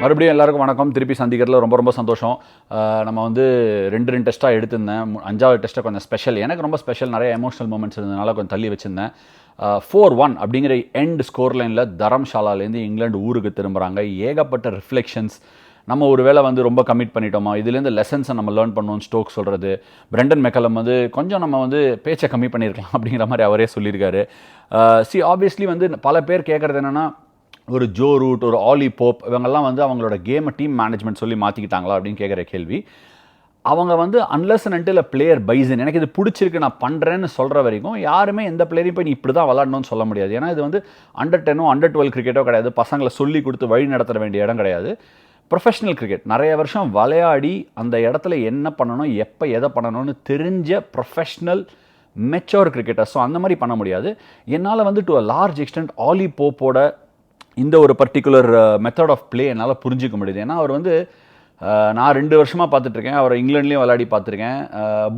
மறுபடியும் எல்லாருக்கும் வணக்கம். திருப்பி சந்திக்கிறதுல ரொம்ப ரொம்ப சந்தோஷம். நம்ம வந்து ரெண்டு டெஸ்ட்டாக எடுத்திருந்தேன். 5வது டெஸ்ட்டை கொஞ்சம் ஸ்பெஷல், எனக்கு ரொம்ப ஸ்பெஷல். நிறைய எமோஷனல் மூமெண்ட்ஸ் இருந்ததுனால கொஞ்சம் தள்ளி வச்சுருந்தேன். 4-1 அப்படிங்கிற எண்ட் ஸ்கோர் லைனில் தரம்ஷாலாலேருந்து இங்கிலாந்து ஊருக்கு திரும்புகிறாங்க. ஏகப்பட்ட ரிஃப்ளெக்ஷன்ஸ். நம்ம ஒரு வேளை வந்து ரொம்ப கமிட் பண்ணிட்டோமா, இதுலேருந்து லெசன்ஸை நம்ம லேர்ன் பண்ணோம்னு ஸ்டோக் சொல்கிறது. பிரெண்டன் மெக்கலம் வந்து கொஞ்சம் நம்ம வந்து பேச்சை கம்மி பண்ணியிருக்கலாம் அப்படிங்கிற மாதிரி அவரே சொல்லியிருக்காரு. ஆப்வியஸ்லி வந்து பல பேர் கேட்குறது என்னென்னா, ஒரு ஜோ ரூட், ஒரு ஆலி போப், இவங்கெல்லாம் வந்து அவங்களோட கேமை டீம் மேனேஜ்மெண்ட் சொல்லி மாற்றிக்கிட்டாங்களா அப்படின்னு கேட்குற கேள்வி. அவங்க வந்து unless and until player bison, எனக்கு இது பிடிச்சிருக்கு நான் பண்ணுறேன்னு சொல்கிற வரைக்கும் யாருமே எந்த பிளேயரையும் போய் நீ இப்படி தான் விளாடணும்னு சொல்ல முடியாது. ஏன்னா இது வந்து அண்டர் 10 அண்டர் 12 கிரிக்கெட்டோ கிடையாது. பசங்களை சொல்லி கொடுத்து வழி நடத்த வேண்டிய இடம் கிடையாது. Professional cricket. நிறைய வருஷம் விளையாடி அந்த இடத்துல என்ன பண்ணணும், எப்போ எதை பண்ணணும்னு தெரிஞ்ச ப்ரொஃபஷ்னல் மெச்சோர் கிரிக்கெட்டர். ஸோ அந்த மாதிரி பண்ண முடியாது. என்னால் வந்து டு அ லார்ஜ் எக்ஸ்டென்ட் ஆலி போப்போட இந்த ஒரு பர்டிகுலர் மெத்தட் ஆஃப் பிளே என்னால் புரிஞ்சிக்க முடியுது. ஏன்னா அவர் வந்து நான் 2 வருஷமாக பார்த்துட்ருக்கேன். அவர் இங்கிலாண்ட்லேயும் விளையாடி பார்த்துருக்கேன்.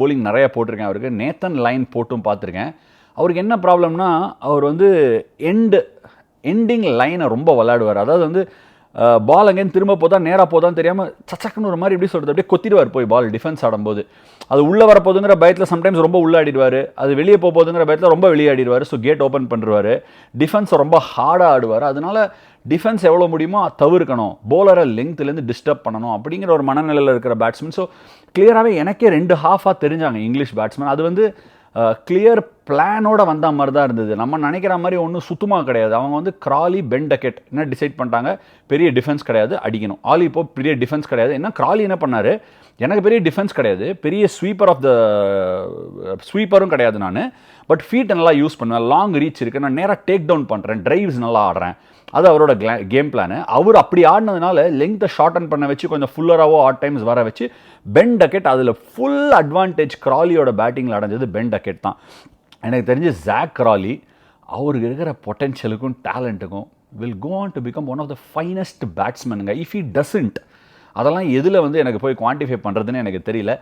போலிங் நிறைய போட்டிருக்கேன். அவருக்கு நேத்தன் லைன் போட்டும் பார்த்துருக்கேன். அவருக்கு என்ன ப்ராப்ளம்னா, அவர் வந்து எண்டிங் லைனை ரொம்ப விளையாடுவார். அதாவது வந்து பால் அங்கேயும் திரும்ப போதா நேராக போதான்னு தெரியாமல் சச்சக்குன்னு ஒரு மாதிரி எப்படி சொல்கிறது, அப்படியே கொத்திடுவார் போய் பால் டிஃபென்ஸ் ஆடும்போது. அது உள்ளே வரப்போதுங்கிற பயத்தில் சம்டைம்ஸ் ரொம்ப உள்ளே ஆடிடுவார். அது வெளியே போகுதுங்கிற பயத்தில் ரொம்ப வெளியே ஆடிடுவார். ஸோ கேட் ஓப்பன் பண்ணுவார். டிஃபென்ஸை ரொம்ப ஹார்டாக ஆடுவார். அதனால டிஃபென்ஸ் எவ்வளோ முடியுமோ தவிர்க்கணும், போலரை லெங்க்த்துலேருந்து டிஸ்டர்ப் பண்ணணும் அப்படிங்கிற ஒரு மனநிலையில் இருக்கிற பேட்ஸ்மேன். ஸோ கிளியராகவே எனக்கே 2 ஹாஃபாக தெரிஞ்சாங்க இங்கிலீஷ் பேட்ஸ்மேன். அது வந்து கிளியர் பிளானோட வந்த மாதிரி தான் இருந்தது. நம்ம நினைக்கிற மாதிரி ஒன்றும் சுத்தமாக கிடையாது. அவங்க வந்து கிராலி, பென் டக்கெட் என்ன டிசைட் பண்ணிட்டாங்க, பெரிய டிஃபென்ஸ் கிடையாது, அடிக்கணும். ஆலி இப்போ பெரிய டிஃபென்ஸ் கிடையாது. என்ன கிராலி என்ன பண்ணார், எனக்கு பெரிய டிஃபென்ஸ் கிடையாது, பெரிய ஸ்வீப்பரும் கிடையாது நான், பட் ஃபீட்டை நல்லா யூஸ் பண்ணுவேன், லாங் ரீச் இருக்குது, நான் நேராக டேக் டவுன் பண்ணுறேன், டிரைவ்ஸ் நல்லா ஆடுறேன். அது அவரோட கேம் பிளானு. அவர் அப்படி ஆடினதுனால லெங்க்த்தை ஷார்டன் பண்ண வச்சு கொஞ்சம் ஃபுல்லராகவோ ஆட் டைம்ஸ் வர வச்சு பென் டக்கெட் அதில் ஃபுல் அட்வான்டேஜ் கிராலியோட பேட்டிங்கில் அடைஞ்சது பென் டக்கெட் தான். எனக்கு தெரிஞ்சு ஜாக் கிராலி அவருக்கு இருக்கிற பொட்டென்ஷியலுக்கும் டேலண்ட்டுக்கும் will go on to become one of the finest பேட்ஸ்மேனுங்க. இஃப் ஹி டசன்ட், அதெல்லாம் எதில் வந்து எனக்கு போய் குவான்டிஃபை பண்ணுறதுன்னு எனக்கு தெரியல.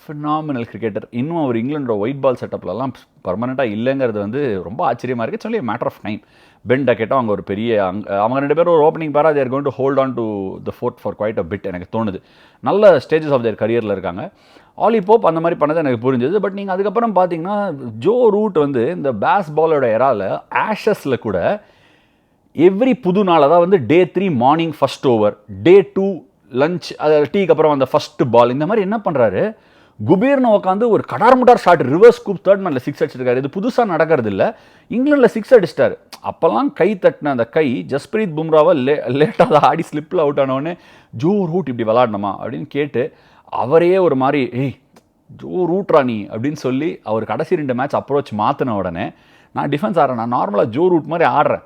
Phenomenal cricketer. இன்னும் அவர் இங்கிலாண்டோட ஒயிட் பால் செட்டப்லலாம் பர்மனெண்ட்டாக இல்லைங்கிறது வந்து ரொம்ப ஆச்சரியமாக இருக்குது. சொல்லி மேட்டர் ஆஃப் டைம். பென் டக்கெட்டும் அவங்க ஒரு பெரிய அவங்க 2 பேரும் ஒரு ஓப்பனிங் பேரா they're going to hold on to the fort for quite a bit எனக்கு தோணுது. நல்ல ஸ்டேஜஸ் ஆஃப் தேர் கரியரில் இருக்காங்க. ஆலி போப் அந்த மாதிரி பண்ணது எனக்கு புரிஞ்சது. பட் நீங்கள் அதுக்கப்புறம் பார்த்தீங்கன்னா ஜோ ரூட் வந்து இந்த பேஸ்பாலோட எராவில் ஆஷஸில் கூட எவ்ரி புது நாள், அதாவது வந்து டே 3 மார்னிங் ஃபஸ்ட் ஓவர், டே 2 லஞ்ச், அது டீக்கு அப்புறம் அந்த ஃபஸ்ட்டு பால், இந்த மாதிரி என்ன பண்ணுறாரு, குபீர்னு உட்காந்து ஒரு கடார்முட்டார் ஷாட், ரிவர்ஸ் ஸ்கூப், தேர்ட் மேனில் 6 அடிச்சிருக்காரு. இது புதுசாக நடக்கிறது இல்லை. இங்கிலாண்டில் 6 அடிச்சிட்டாரு. அப்போல்லாம் கை தட்டின அந்த கை ஜஸ்பிரீத் பும்ராவை லேட்டாக அதை ஆடி ஸ்லிப்பில் அவுட் ஆனவுடனே ஜோ ரூட் இப்படி விளாடணுமா அப்படின்னு கேட்டு அவரையே ஒரு மாதிரி ஜோ ரூட்ரா நீ அப்படின்னு சொல்லி அவர் கடைசி 2 மேட்ச் அப்ரோச் மாற்றின உடனே நான் டிஃபென்ஸ் ஆடுறேன், நான் நார்மலாக ஜோ ரூட் மாதிரி ஆடுறேன்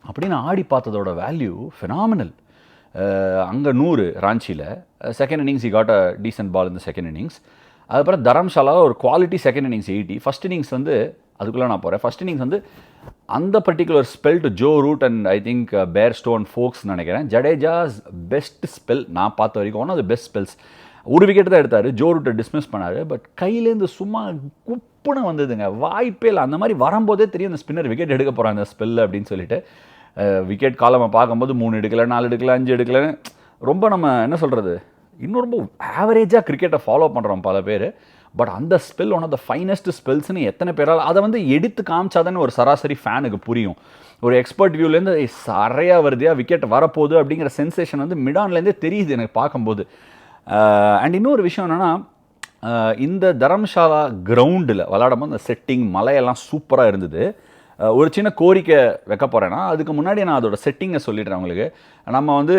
அப்படின்னு ஆடி பார்த்ததோட வேல்யூ ஃபினாமினல். அங்கே 100 ராஞ்சியில் second innings he got a decent ball இந்த செகண்ட் இன்னிங்ஸ். அதுக்கப்புறம் தரம்ஷாலாவில் ஒரு quality second innings 80. First innings வந்து அதுக்குள்ளே நான் போகிறேன். ஃபஸ்ட் இன்னிங்ஸ் வந்து அந்த particular spell to Joe Root and I think Bairstow Foakes நினைக்கிறேன். ஜடேஜாஸ் பெஸ்ட் ஸ்பெல் நான் பார்த்த வரைக்கும், one of the best spells. ஒரு விக்கெட் தான் எடுத்தார், ஜோ ரூட்டை டிஸ்மிஸ் பண்ணார். பட் கையிலேருந்து சும்மா குப்புன்னு வந்ததுங்க, வாய்ப்பே இல்லை. அந்த மாதிரி வரும்போதே தெரியும் இந்த ஸ்பின்னர் விக்கெட் எடுக்க போகிறாங்க இந்த ஸ்பெல் அப்படின்னு சொல்லிட்டு. விக்கெட் காலமாக பார்க்கும்போது 3 எடுக்கலை, 4 எடுக்கலை, 5 எடுக்கலைன்னு ரொம்ப நம்ம என்ன சொல்கிறது, இன்னும் ரொம்ப ஆவரேஜாக கிரிக்கெட்டை ஃபாலோ பண்ணுறோம் பல பேர். பட் அந்த spell one of the finest ஸ்பெல்ஸ்னு எத்தனை பேரால் அதை வந்து எடுத்து காமிச்சாதானே ஒரு சராசரி ஃபேனுக்கு புரியும். ஒரு எக்ஸ்பர்ட் வியூலேருந்து சரியாக வருதியா விக்கெட் வரப்போகுது அப்படிங்கிற சென்சேஷன் வந்து மிடான்லேருந்தே தெரியுது எனக்கு பார்க்கும்போது. அண்ட் இன்னொரு விஷயம் என்னென்னா, இந்த தரம்ஷாலா கிரவுண்டில் விளாடும்போது அந்த செட்டிங் மலையெல்லாம் சூப்பராக இருந்தது. ஒரு சின்ன கோரிக்கை வைக்க போகிறேன்னா, அதுக்கு முன்னாடி நான் அதோட செட்டிங்கை சொல்லிடுறேன் உங்களுக்கு. நம்ம வந்து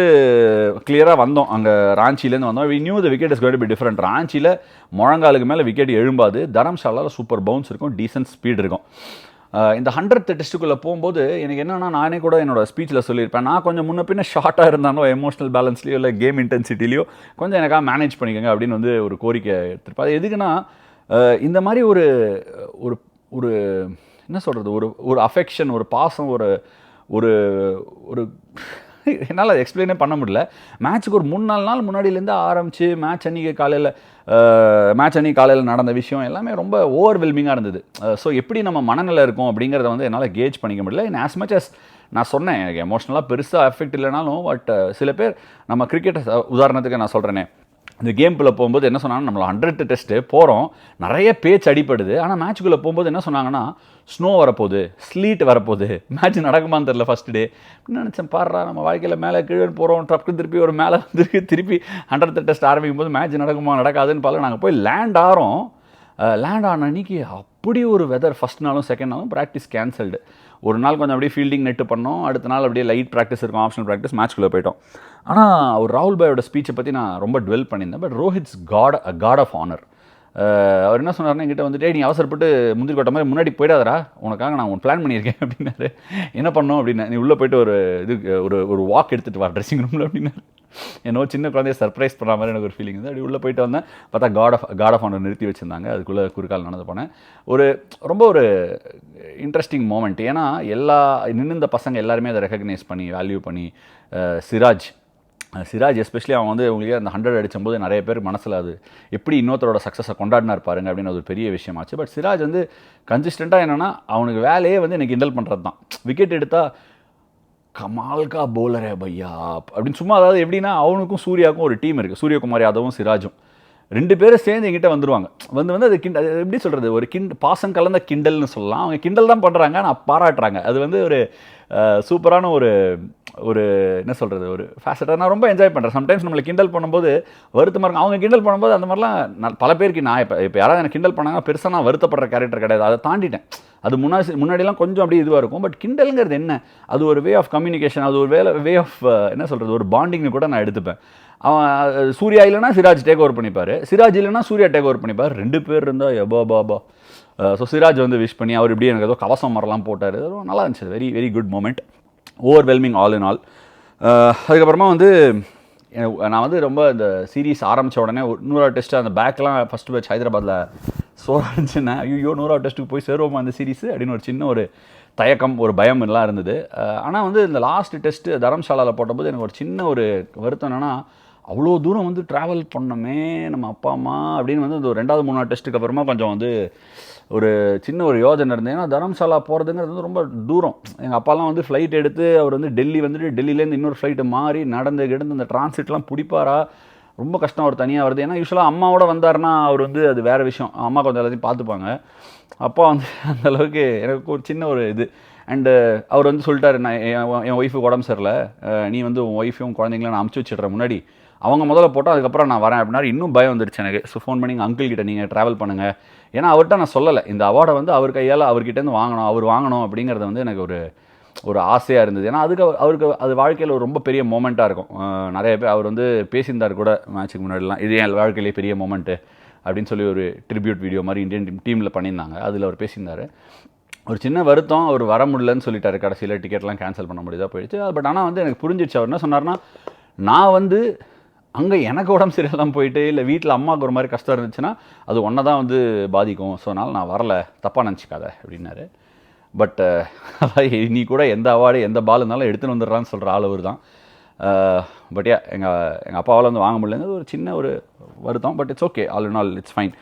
கிளியராக வந்தோம், அங்கே ராஞ்சிலேருந்து வந்தோம். We knew the wicket is going to be different. ராஞ்சியில் முழங்காலுக்கு மேலே விக்கெட் எழும்பாது. தரம்ஷாலாவில் சூப்பர் பவுன்ஸ் இருக்கும், டீசென்ட் ஸ்பீட் இருக்கும். இந்த 100th டெஸ்ட்டுக்குள்ளே போகும்போது எனக்கு என்னென்னா, நானே கூட என்னோட ஸ்பீச்சில் சொல்லியிருப்பேன், நான் கொஞ்சம் முன்ன பின்ன ஷார்ட்டாக இருந்தாலும் எமோஷனல் பேலன்ஸ்லையோ இல்லை கேம் இன்டென்சிட்டிலையோ கொஞ்சம் எனக்காக மேனேஜ் பண்ணிக்கோங்க அப்படின்னு வந்து ஒரு கோரிக்கை எடுத்திருப்பேன். அது எதுக்குன்னா, இந்த மாதிரி ஒரு ஒரு என்ன சொல்கிறது, ஒரு அஃபெக்ஷன், ஒரு பாசம், ஒரு ஒரு என்னால் அதை எக்ஸ்பிளைனே பண்ண முடியல. மேட்ச்சுக்கு ஒரு 3-4 நாள் முன்னாடியிலேருந்து ஆரம்பித்து மேட்ச் அன்றைக்கி காலையில் நடந்த விஷயம் எல்லாமே ரொம்ப ஓவர்வெல்மிங்காக இருந்தது. ஸோ எப்படி நம்ம மனநிலை இருக்கும் அப்படிங்கிறத வந்து என்னால் கேஜ் பண்ணிக்க முடியல. இன் ஆஸ் மச் அஸ் நான் சொன்னேன் எனக்கு எமோஷ்னலாக பெருசாக எஃபெக்ட் இல்லைனாலும் பட் சில பேர் நம்ம கிரிக்கெட் உதாரணத்துக்கு நான் சொல்கிறேனே இந்த கேம்குள்ளே போகும்போது என்ன சொன்னாங்கன்னா நம்மள 100th டெஸ்ட்டு போகிறோம், நிறைய பேச்சு அடிப்படுது. ஆனால் மேட்ச்சுக்குள்ளே போகும்போது என்ன சொன்னாங்கன்னா ஸ்னோ வரப்போகுது, ஸ்லீட் வரப்போகுது, மேட்ச் நடக்குமான்னு தெரில ஃபஸ்ட் டே அப்படின்னு நினச்சேன். பாடுறா நம்ம வாழ்க்கையில் மேலே கீழே போகிறோம், டப்புக்கு திருப்பி ஒரு மேலே வந்து திருப்பி 100th டெஸ்ட் ஆரம்பிக்கும் போது மேட்ச் நடக்குமா நடக்காதுன்னு பார்க்க நாங்கள் போய் லேண்ட் ஆகிறோம். லேண்ட் ஆன அன்றைக்கி அப்படி ஒரு வெதர், ஃபஸ்ட் நாளும் செகண்ட் நாளும் ப்ராக்டிஸ் கேன்சல்டு. ஒரு நாள் கொஞ்சம் அப்படியே ஃபீல்டிங் நெட்டு பண்ணோம், அடுத்த நாள் அப்படியே லைட் ப்ராக்டிஸ் இருக்கும், ஆப்ஷனல் ப்ராக்டிஸ், மேட்ச்குள்ளே போயிட்டோம். ஆனால் ஒரு ராகுல் பாயோட ஸ்பீச்சை பற்றி நான் ரொம்ப டுவெல் பண்ணியிருந்தேன். But Rohit's got of honour. அவர் என்ன சொன்னார்னா என்கிட்ட வந்துட்டு நீ அவசரப்பட்டு முந்திரி கொட்ட மாதிரி முன்னாடி போயிடாதரா, உனக்காக நான் பிளான் பண்ணியிருக்கேன் அப்படின்னாரு. என்ன பண்ணோம் அப்படின்னா நீ உள்ளே போய்ட்டு ஒரு ஒரு வாக் எடுத்துகிட்டு வா ட்ரெஸ்ஸிங் ரூமில் அப்படின்னாரு. என்னோ சின்ன குழந்தைய சர்ப்ரைஸ் பண்ணுற மாதிரி எனக்கு ஒரு ஃபீலிங் வந்து அப்படி உள்ளே போயிட்டு வந்தேன். பார்த்தா காட் ஆஃப் ஆனர் நிறுத்தி வச்சுருந்தாங்க. அதுக்குள்ளே குறுக்கால் நடந்து போனேன். ரொம்ப ஒரு இன்ட்ரெஸ்டிங் மூமெண்ட். ஏன்னா எல்லா நின்றுந்த பசங்க எல்லாருமே அதை ரெக்கக்னைஸ் பண்ணி வேல்யூ பண்ணி சிராஜ் எஸ்பெஷலி அவன் வந்து உங்களுக்கு அந்த 100 அடிச்சும்போது நிறைய பேர் மனசில் அது எப்படி இன்னொருத்தரோட சக்ஸஸை கொண்டாடினா இருப்பாருங்க அப்படின்னு அது ஒரு பெரிய விஷயமாச்சு. பட் சிராஜ் வந்து கன்சிஸ்டண்ட்டாக என்னென்னா அவனுக்கு வேலையே வந்து எனக்கு கிண்டல் பண்ணுறது தான். விக்கெட் எடுத்தால் கமால்கா போலரே பையா அப்படின்னு சும்மா, அதாவது எப்படின்னா அவனுக்கும் சூர்யாவுக்கும் ஒரு டீம் இருக்குது, சூரியகுமார் யாதவும் சிராஜும் 2 பேரும் சேர்ந்து எங்கிட்ட வந்துடுவாங்க. வந்து அது எப்படி சொல்கிறது, ஒரு பாசம் கலந்த கிண்டல்னு சொல்லலாம். அவங்க கிண்டல் தான் பண்ணுறாங்க, நான் பாராட்டுறாங்க. அது வந்து ஒரு சூப்பரான ஒரு என்ன சொல்கிறது, ஒரு ஃபேஸட்டாக நான் ரொம்ப என்ஜாய் பண்ணுறேன். சம்டைம்ஸ் நம்மளை கிண்டல் பண்ணும்போது வருத்தமாக இருக்கும். அவங்க கிண்டல் பண்ணும்போது அந்த மாதிரிலாம் நான் பல பேருக்கு நான் இப்போ யாராவது எனக்கு கிண்டல் பண்ணாங்கன்னா பெருசாக நான் வருத்தப்படுற கேரக்டர் கிடையாது, அதை தாண்டிட்டேன். அது முன்னாடிலாம் கொஞ்சம் அப்படியே இதுவாக இருக்கும். பட் கிண்டலுங்கிறது என்ன, அது ஒரு வே ஆஃப் கம்யூனிகேஷன், அது ஒரு வே ஆஃப் என்ன சொல்கிறது, ஒரு பாண்டிங்னு கூட நான் எடுத்துப்பேன். அவன் சூர்யா இல்லைனா சிராஜ் டேக் ஓவர் பண்ணிப்பார், சிராஜ் இல்லைனா சூர்யா டேக் ஓவர் பண்ணிப்பார். 2 பேர் இருந்தால் எபாபாபா. ஸோ சிராஜ் வந்து விஷ் பண்ணி அவர் இப்படி எனக்கு ஏதோ கவசம் மரலாம் போட்டார். நல்லா இருந்துச்சு. Very very good moment, overwhelming all in all. அதுக்கப்புறமா வந்து நான் வந்து ரொம்ப இந்த சீரீஸ் ஆரம்பித்த உடனே 100வது டெஸ்ட்டு அந்த பேக்கெலாம் ஃபஸ்ட்டு மேட்ச் ஹைதராபாத்தில் சோறாக இருந்துச்சுன்னா ஐயோ 100வது டெஸ்ட்டுக்கு போய் சேருவோமா அந்த சீரீஸ் அப்படின்னு ஒரு சின்ன ஒரு தயக்கம், ஒரு பயம் எல்லாம் இருந்தது. ஆனால் வந்து இந்த லாஸ்ட் டெஸ்ட்டு தரம்சாலாவில் போட்டபோது எனக்கு ஒரு சின்ன ஒரு வருத்தம் என்னென்னா அவ்வளோ தூரம் வந்து ட்ராவல் பண்ணோமே நம்ம அப்பா அம்மா அப்படின்னு வந்து இந்த 2வது 3வது டெஸ்ட்டுக்கு அப்புறமா கொஞ்சம் வந்து ஒரு சின்ன ஒரு யோஜனை இருந்தது. ஏன்னா தரம்சாலா போகிறதுங்கிறது வந்து ரொம்ப தூரம். எங்கள் அப்பாலாம் வந்து ஃப்ளைட் எடுத்து அவர் வந்து டெல்லி வந்துட்டு டெல்லியிலேருந்து இன்னொரு ஃப்ளைட்டு மாறி நடந்து கிடந்து இந்த டிரான்சிட்லாம் பிடிப்பாரா, ரொம்ப கஷ்டம். அவர் தனியாக வருது. ஏன்னா யூஸ்வலாக அம்மாவோட வந்தாருன்னா அவர் வந்து அது வேறு விஷயம், அம்மா கொஞ்சம் எல்லாத்தையும் பார்த்துப்பாங்க. அப்பா வந்து அந்தளவுக்கு எனக்கு ஒரு சின்ன ஒரு இது. அண்டு அவர் வந்து சொல்லிட்டாரு, நான் என் ஒய்ஃபுக்கு உடம்பு சரியில்லை, நீ வந்து உன் ஒய்ஃபையும் குழந்தைங்கள நான் அமுச்சு வச்சிடுறேன், முன்னாடி அவங்க முதல்ல போட்டால் அதுக்கப்புறம் நான் வரேன் அப்படின்னா. இன்னும் பயம் வந்துருச்சு எனக்கு. ஸோ ஃபோன் பண்ணி எங்கள் அங்கிள் கிட்ட நீங்கள் ட்ராவல் பண்ணுங்கள், ஏன்னா அவர்கிட்ட நான் சொல்லலை இந்த அவார்டை வந்து அவர் கையால் அவர்கிட்டேருந்து அவர் வாங்கணும் அப்படிங்கிறது வந்து எனக்கு ஒரு ஆசையாக இருந்தது. ஏன்னா அவருக்கு அது வாழ்க்கையில் ஒரு ரொம்ப பெரிய மூமெண்ட்டாக இருக்கும். நிறைய பேர் அவர் வந்து பேசியிருந்தார் கூட மேட்ச்சுக்கு முன்னாடிலாம், இது என் வாழ்க்கையிலே பெரிய மூமெண்ட்டு அப்படின்னு சொல்லி ஒரு ட்ரிபியூட் வீடியோ மாதிரி இந்தியன் டீமில் பண்ணியிருந்தாங்க. அதில் அவர் பேசியிருந்தார். ஒரு சின்ன வருத்தம், அவர் வர முடியலன்னு சொல்லிட்டாரு கடைசியில், டிக்கெட்லாம் கேன்சல் பண்ண முடியாதா போயிடுச்சு. பட் ஆனால் வந்து எனக்கு புரிஞ்சிடுச்சு. அவர் என்ன சொன்னார்னா, நான் வந்து அங்கே எனக்கு உடம்பு சரியில்லாமல் போயிட்டு இல்லை வீட்டில் அம்மாவுக்கு ஒரு மாதிரி கஷ்டம் இருந்துச்சுன்னா அது ஒன்றை தான் வந்து பாதிக்கும், ஸோ அதனால் நான் வரலை, தப்பாக நினச்சிக்காத அப்படின்னாரு. பட் நீ கூட எந்த அவார்டு எந்த பால் இருந்தாலும் எடுத்துன்னு வந்துடுறான்னு சொல்கிற ஆள் அவர் தான். பட் எங்கள் அப்பாவால் வந்து வாங்க முடியலங்கிறது ஒரு சின்ன ஒரு வருத்தம். But it's okay, all in all it's fine.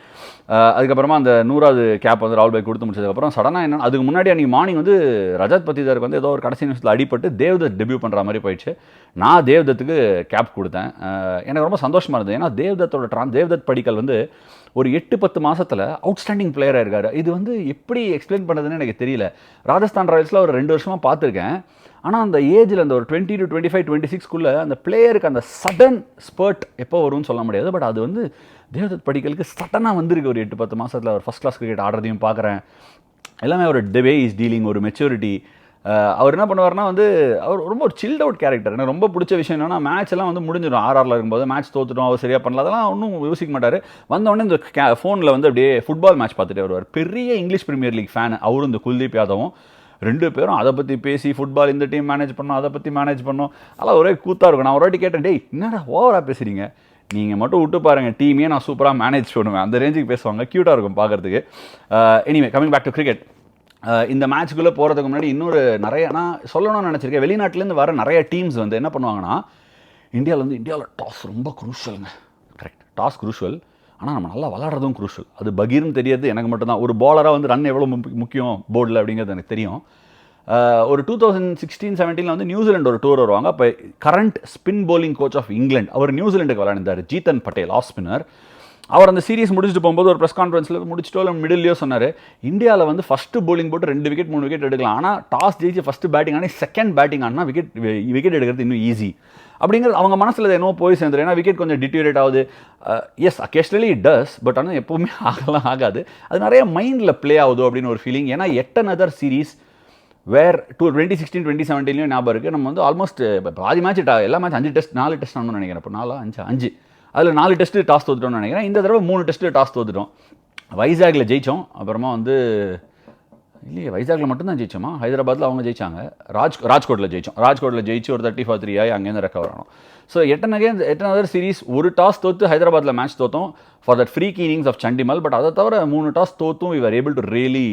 அதுக்கப்புறமா அந்த 100வது கேப் வந்து ராகுல் பாய் கொடுத்து முடிச்சதுக்கப்புறம் சடனாக என்ன, அதுக்கு முன்னாடி அன்றைக்கி மார்னிங் வந்து ரஜத் பத்திதாருக்கு வந்து ஏதோ ஒரு கடைசி நிமிஷத்தில் அடிபட்டு தேவ்தத் டெபியூ பண்ணுற மாதிரி போயிடுச்சு. நான் தேவ்தத்துக்கு கேப் கொடுத்தேன். எனக்கு ரொம்ப சந்தோஷமாக இருந்தது. ஏன்னா தேவ்தத் படிக்கல் வந்து ஒரு 8-10 மாதத்தில் அவுட்ஸ்டாண்டிங் பிளேயராக இருக்கார். இது வந்து எப்படி எக்ஸ்பிளைன் பண்ணுறதுன்னு எனக்கு தெரியல. ராஜஸ்தான் ராயல்ஸில் ஒரு 2 வருஷமாக பார்த்துருக்கேன். ஆனால் அந்த ஏஜில் அந்த ஒரு 20 to 25, 26க்குள்ளே அந்த பிளேயருக்கு அந்த சடன் ஸ்பர்ட் எப்போ வரும்னு சொல்ல முடியாது. பட் அது வந்து தேவ்தத் படிக்கலுக்கு சடனாக வந்திருக்கு. ஒரு 8-10 மாதத்தில் அவர் ஃபஸ்ட் கிளாஸ் கிரிக்கெட் ஆடுறதையும் பார்க்குறேன். எல்லாமே ஒரு வே இஸ் டீலிங், ஒரு மெச்சூரிட்டி. அவர் என்ன பண்ணுவார்னா வந்து அவர் ரொம்ப ஒரு சில்ட் அவுட் கேரக்டர். எனக்கு ரொம்ப பிடிச்ச விஷயம் என்னென்னா, மேட்ச் எல்லாம் வந்து முடிஞ்சிடும். ஆர்ஆரில் இருக்கும்போது மேட்ச் தோத்துட்டோம், அவர் சரியாக பண்ணல, அதெல்லாம் ஒன்றும் யோசிக்க மாட்டார். வந்தோடனே இந்த ஃபோனில் வந்து அப்படியே ஃபுட்பால் மேட்ச் பார்த்துட்டே வருவார். பெரிய இங்கிலீஷ் பிரீமியர் லீக் ஃபேன் அவரும், இந்த குல்தீப் யாதவும் 2 பேரும் அதை பற்றி பேசி ஃபுட்பால் இந்த டீம் மேனேஜ் பண்ணோம், அதை பற்றி மேனேஜ் பண்ணோம், அதெல்லாம் ஒரே கூத்தாக இருக்கும். நான் ஒரு வாட்டி கேட்டேன், டேய் என்னடா ஓவராக பேசுகிறீங்க, நீங்கள் மட்டும் விட்டு பாருங்கள், டீமையே நான் சூப்பராக மேனேஜ் பண்ணுவேன், அந்த ரேஞ்சுக்கு பேசுவாங்க. க்யூட்டாக இருக்கும் பார்க்குறதுக்கு. Anyway coming back to cricket. இந்த மேட்ச்சுக்குள்ளே போகிறதுக்கு முன்னாடி இன்னொரு நிறைய நான் சொல்லணும்னு நினச்சிருக்கேன். வெளிநாட்டிலேருந்து வர நிறைய டீம்ஸ் வந்து என்ன பண்ணுவாங்கன்னா, இந்தியாவில் டாஸ் ரொம்ப குரூஷியலுங்க. Correct, toss crucial. ஆனால் நம்ம நல்லா விளாட்றதும் குரூஷியல். அது பகீர்னு தெரியாது எனக்கு மட்டும்தான். ஒரு பாலராக வந்து ரன் எவ்வளோ முக்கியம் போர்டில் அப்படிங்கிறது எனக்கு தெரியும். ஒரு 2016-17 வந்து நியூசிலாந்து ஒரு டூர் வருவாங்க. அப்போ current spin bowling coach of England அவர் நியூசிலாண்டுக்கு விளையாண்டார், ஜீதன் பட்டேல், ஆஃப் ஸ்பின்னர். அவர் அந்த சீரிஸ் முடிச்சுட்டு போகும்போது ஒரு ப்ரெஸ் கான்ஃபரன்ஸில் முடிச்சுட்டோ இல்லை மிடில்லையோ சொன்னார், இந்தியாவில் வந்து ஃபஸ்ட்டு பவுலிங் போட்டு 2 விக்கெட் 3 விக்கெட் எடுக்கலாம், ஆனால் டாஸ் ஜெயிச்சு ஃபஸ்ட்டு பேட்டிங் ஆனால் செகண்ட் பேட்டிங் ஆனால் விக்கெட் எடுக்கிறது இன்னும் ஈஸி அப்படிங்கிறது அவங்க மனசில் என்னவோ போய் சேர்ந்துரு. ஏன்னா விக்கெட் கொஞ்சம் டிட்டீரியேட் ஆகுது. Yes, occasionally it does, but ஆனால் எப்போவுமே ஆகாது. அது நிறைய மைண்டில் ப்ளே ஆகுது அப்படின்னு ஒரு ஃபீலிங். ஏன்னா another சீரீஸ் வேர் 2016-2017 ஞாபகம் இருக்குது. நம்ம வந்து ஆல்மோஸ்ட் பாதி மேட்ச் எல்லா மேட்ச் 5 டெஸ்ட் 4 டெஸ்ட் ஆனோம்னு நினைக்கிறேன். இப்போ 5 அதில் 4 டெஸ்ட்டு டாஸ் தோத்துட்டோம்னு நினைக்கிறேன். இந்த தடவை 3 டெஸ்ட்டு டாஸ் தோத்துட்டோம். வைசாகில் ஜெயித்தோம். அப்புறமா வந்து இல்லையே, வைசாகில் மட்டும்தான் ஜெயிச்சோமா? ஹைதராபாத்தில் அவங்க ஜெயிச்சாங்க. ராஜ்கோட்டில் ஜெயித்தோம். ராஜ்கோட்டில் ஜெயிச்சு ஒரு 30-3 ஆகி அங்கேருந்து ரெக்கவர் ஆனோம். ஸோ another சீரீஸ் ஒரு டாஸ் தோற்று ஹைதராபாத்தில் மேட்ச் தோற்றோம் for that free innings of Chandimal. But அதை தவிர 3 டாஸ் தோற்றும் we were able to really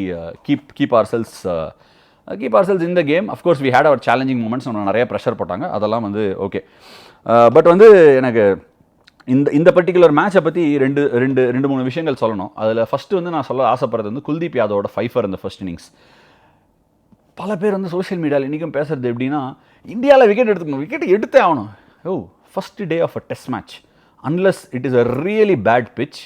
keep ourselves in the game. Of course we had our challenging moments. நம்ம நிறைய ப்ரெஷர் போட்டாங்க, அதெல்லாம் வந்து ஓகே. பட் வந்து எனக்கு இந்த பர்டிகுலர் மேட்சை பற்றி ரெண்டு மூணு விஷயங்கள் சொல்லணும். அதில் ஃபஸ்ட்டு வந்து நான் சொல்ல ஆசைப்படுறது வந்து குல்தீப் யாதவோட 5 இந்த ஃபர்ஸ்ட் இன்னிங்ஸ். பல பேர் வந்து சோஷியல் மீடியாவில் இன்றைக்கும் பேசுகிறது எப்படின்னா, இந்தியாவில் விக்கெட் எடுத்தே ஆகணும். First day of a test match, unless it is a really bad pitch,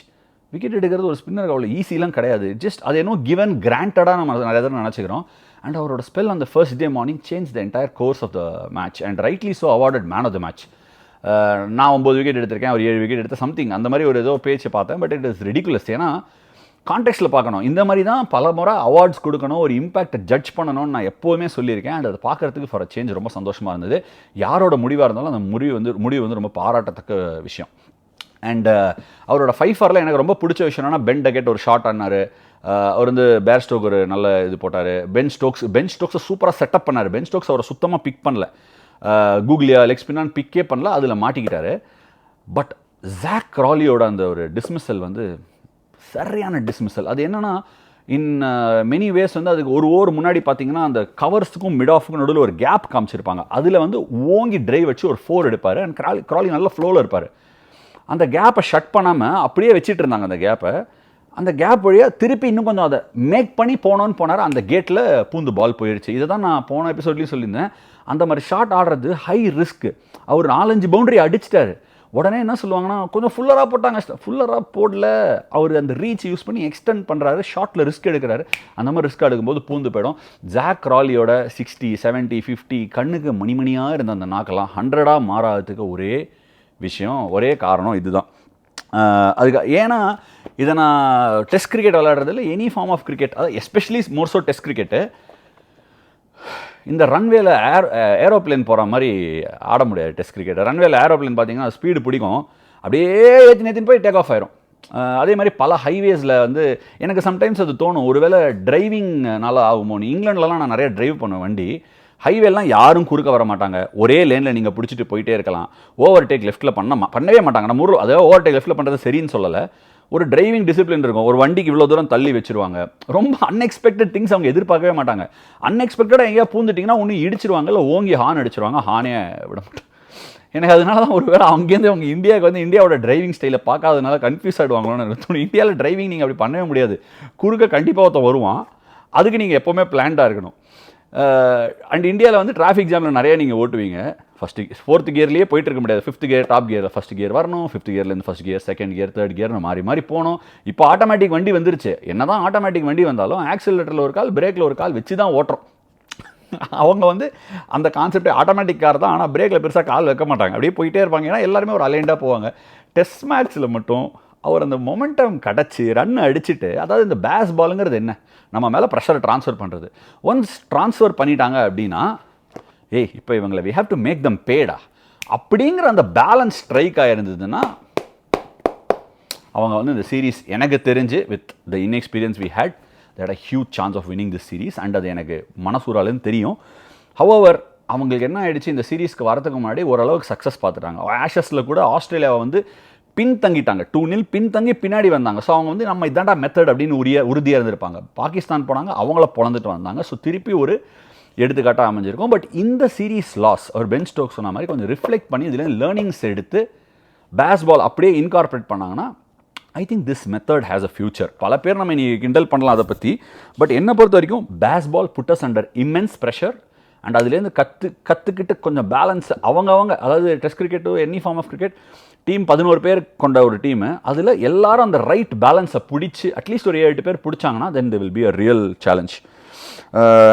wicket எடுக்கிறது ஒரு ஸ்பின்னருக்கு அவ்வளோ ஈஸிலாம் கிடையாது. ஜஸ்ட் அது என்னோ கிவன் கிராண்டடாக நம்ம நிறைய தடவை நினச்சிக்கிறோம். அண்ட் அவரோட ஸ்பெல் அந்த first day morning change the entire course of the match and rightly so awarded man of the match. நான் 9 விக்கெட் எடுத்திருக்கேன், அவர் 7 விக்கெட் எடுத்த சம்திங் அந்த மாதிரி ஒரு ஏதோ பேச்சு பார்த்தேன். But it is ridiculous. ஏன்னா கான்டெக்ஸ்ட்டில் பார்க்கணும். இந்த மாதிரி தான் பல முறை அவார்ட்ஸ் கொடுக்கணும், ஒரு இம்பாக்டை ஜட்ஜ் பண்ணணும்னு நான் எப்போவுமே சொல்லியிருக்கேன். அண்ட் அதை பார்க்குறதுக்கு ஃபார் அ சேஞ்ச் ரொம்ப சந்தோஷமாக இருந்தது. யாரோட முடிவாக இருந்தாலும் அந்த முடிவு வந்து ரொம்ப பாராட்டத்தக்க விஷயம். அண்ட் அவரோட 5 எனக்கு ரொம்ப பிடிச்ச விஷயம் என்னன்னா, பென் டகெட் ஒரு ஷாட் ஆனார். அவர் வந்து பேர் ஸ்டோக் ஒரு நல்ல இது போட்டார். பென் ஸ்டோக்ஸை சூப்பராக செட்டப் பண்ணார். பென் ஸ்டோக்ஸ் அவரை சுத்தமாக பிக் பண்ணல, கூகுளியா லெக் ஸ்பின்னான்னு பிக்கே பண்ணல, அதில் மாட்டிக்கிட்டாரு. பட் ஜாக் கிராலியோட அந்த ஒரு டிஸ்மிஸல் வந்து சரியான டிஸ்மிஸல். அது என்னென்னா, இன் மெனி வேஸ் வந்து அதுக்கு ஒரு ஓவர் முன்னாடி பார்த்தீங்கன்னா அந்த கவர்ஸுக்கும் மிட் ஆஃபுக்கும் நடுவில் ஒரு கேப் காமிச்சிருப்பாங்க. அதில் வந்து ஓங்கி டிரைவ் வச்சு ஒரு 4 எடுப்பார். அண்ட் கிராலி நல்ல ஃப்ளோவில் இருப்பார். அந்த கேப்பை ஷட் பண்ணாமல் அப்படியே வச்சுட்டு இருந்தாங்க. அந்த கேப் வழியாக திருப்பி இன்னும் கொஞ்சம் அதை மேக் பண்ணி போனார். அந்த கேட்டில் பூந்து பால் போயிடுச்சு. இதை தான் நான் போன எபிசோட்லேயும் சொல்லியிருந்தேன். அந்த மாதிரி ஷாட் ஆடுறது ஹை ரிஸ்க். அவர் 4-5 பவுண்டரி அடிச்சிட்டாரு. உடனே என்ன சொல்லுவாங்கன்னா, கொஞ்சம் ஃபுல்லராக போட்டாங்க. ஃபுல்லராக போடல, அவர் அந்த ரீச் யூஸ் பண்ணி எக்ஸ்டெண்ட் பண்ணுறாரு, ஷார்ட்டில் ரிஸ்க் எடுக்கிறாரு. அந்த மாதிரி ரிஸ்க் எடுக்கும்போது பூந்து போயிடும். ஜாக் கிராலியோட 60, 70, 50 கண்ணுக்கு மணிமணியாக இருந்த அந்த நாக்கெல்லாம் 100ஆக மாறாததுக்கு ஒரே விஷயம், ஒரே காரணம் இதுதான். அதுக்கு ஏன்னா இதை நான் டெஸ்ட் கிரிக்கெட் விளையாடுறதில்ல, எனி ஃபார்ம் ஆஃப் கிரிக்கெட், அதாவது எஸ்பெஷலி மோர்ஸோ டெஸ்ட் கிரிக்கெட்டு, இந்த ரன்வேல ஏரோப்ளேன் போகிற மாதிரி ஆட முடியாது டெஸ்ட் கிரிக்கெட். ரன்வேல ஏரோப்ளேன் பார்த்தீங்கன்னா ஸ்பீடு பிடிக்கும், அப்படியே ஏற்றின்னு போய் டேக் ஆஃப் ஆயிரும். அதே மாதிரி பல ஹைவேஸில் வந்து எனக்கு சம்டைம்ஸ் அது தோணும், ஒருவேளை டிரைவிங்னால ஆகுமோன்னு. இங்கிலாந்துலலாம் நான் நிறைய டிரைவ் பண்ணுவேன் வண்டி. ஹைவேலாம் யாரும் குறுக்க வர மாட்டாங்க, ஒரே லேனில் நீங்கள் பிடிச்சிட்டு போயிட்டே இருக்கலாம். ஓவர்டேக் லெஃப்ட்டில் பண்ணவே மாட்டாங்க. நம்ம ஊரில் அதாவது ஓவர்டேக் லெஃப்ட்டில் பண்ணுறது சரின்னு சொல்லலை, ஒரு டிரைவிங் டிசிப்ளின் இருக்கும். ஒரு வண்டிக்கு இவ்வளோ தூரம் தள்ளி வச்சுருவாங்க. ரொம்ப அன்எக்ஸ்பெக்டட் திங்ஸ் அவங்க எதிர்பார்க்கவே மாட்டாங்க. அன்எக்ஸ்பெக்டடாக எங்கேயா பூந்துட்டிங்கன்னா ஒன்று இடிச்சிருவாங்க, இல்லை ஓங்கி ஹார்ன் அடிச்சிருவாங்க. ஹானே விட மாட்டேன். எனக்கு அதனால தான் ஒரு வேளை அங்கேருந்து அவங்க இந்தியாவுக்கு வந்து இந்தியாவோட டிரைவிங் ஸ்டைலை பார்க்காதனால கன்ஃபியூஸ் ஆகிடுவாங்களோன்னு எனக்கு தோணும். இந்தியாவில் டிரைவிங் நீங்கள் அப்படி பண்ணவே முடியாது. குறுக்க கண்டிப்பாக ஒருத்தன் வருவான், அதுக்கு நீங்கள் எப்போவுமே பிளான்டாக இருக்கணும். அண்ட் இந்தியாவில் வந்து டிராஃபிக் ஜாமில் நிறைய நீங்கள் ஓட்டுவீங்க. ஃபோர்த் கியர்லேயே போயிட்டு இருக்க முடியாது. 5th கியர் டாப் கியரில் ஃபஸ்ட் கியர் வரணும், 5th கியர்லேருந்து first gear, second gear, third கியர்னு மாறி போகணும். இப்போ ஆட்டோமேட்டிக் வண்டி வந்துருச்சு. என்ன தான் ஆட்டோமேட்டிக் வண்டி வந்தாலும் ஆக்சிலரேட்டரில் ஒரு கால், பிரேக்கில் ஒரு கால் வச்சு தான் ஓட்டுறோம். அவங்க வந்து அந்த கான்செப்டே ஆட்டோமேட்டிக் கார் தான், ஆனால் பிரேக்கில் பெருசாக கால் வைக்க மாட்டாங்க, அப்படியே போயிட்டே இருப்பாங்க. ஏன்னா எல்லாருமே ஒரு அலைண்டாக போவாங்க. டெஸ்ட் மேட்ச்சில் மட்டும் அவர் அந்த மொமெண்டம் கிடச்சி ரன் அடிச்சுட்டு, அதாவது இந்த பேஸ்பாலுங்கிறது என்ன, நம்ம மேலே ப்ரெஷரை ட்ரான்ஸ்ஃபர் பண்ணுறது. ஒன்ஸ் ட்ரான்ஸ்ஃபர் பண்ணிட்டாங்க அப்படின்னா, இப்போ இவங்களை we have to make them better அப்படிங்கிற அந்த பேலன்ஸ் ஸ்ட்ரைக் ஆகிருந்ததுன்னா அவங்க வந்து இந்த சீரீஸ் எனக்கு தெரிஞ்சு with the inexperience we had that a huge chance of winning this series. And அது எனக்கு மனசூராலேன்னு தெரியும். ஹவவர் அவங்களுக்கு என்ன ஆகிடுச்சு, இந்த சீரீஸ்க்கு வரதுக்கு முன்னாடி ஓரளவுக்கு சக்ஸஸ் பார்த்துட்டாங்க. ஆஷஸில் கூட ஆஸ்திரேலியாவை வந்து பின்தங்கிட்டாங்க, 2-0 பின்தங்கி பின்னாடி வந்தாங்க. ஸோ அவங்க வந்து நம்ம இதாண்டா மெத்தட் அப்படின்னு உறுதியாக இருந்திருப்பாங்க. பாகிஸ்தான் போனாங்க, அவங்கள பொழந்துட்டு வந்தாங்க. ஸோ திருப்பி ஒரு எடுத்துக்காட்டாக அமைஞ்சிருக்கும். பட் இந்த சீரீஸ் லாஸ் அவர் பென் ஸ்டோக்ஸ் சொன்ன மாதிரி கொஞ்சம் ரிஃப்ளெக்ட் பண்ணி இதில் லேர்னிங்ஸ் எடுத்து பேஸ்பால் அப்படியே இன்கார்பரேட் பண்ணாங்கன்னா I think this method has a future. பல பேர் நம்ம இன்னைக்கு கிண்டல் பண்ணலாம் அதை பற்றி. பட் என்னை பொறுத்த வரைக்கும் Bazball put us under immense pressure. And அதுலேருந்து கற்றுக்கிட்டு கொஞ்சம் பேலன்ஸ் அவங்க அதாவது டெஸ்ட் கிரிக்கெட்டோ any form of cricket team 11 பேர் கொண்ட ஒரு டீமு, அதில் எல்லாரும் அந்த ரைட் பேலன்ஸை பிடிச்சி அட்லீஸ்ட் ஒரு 7-8 பேர் பிடிச்சாங்கன்னா then they will be a real challenge.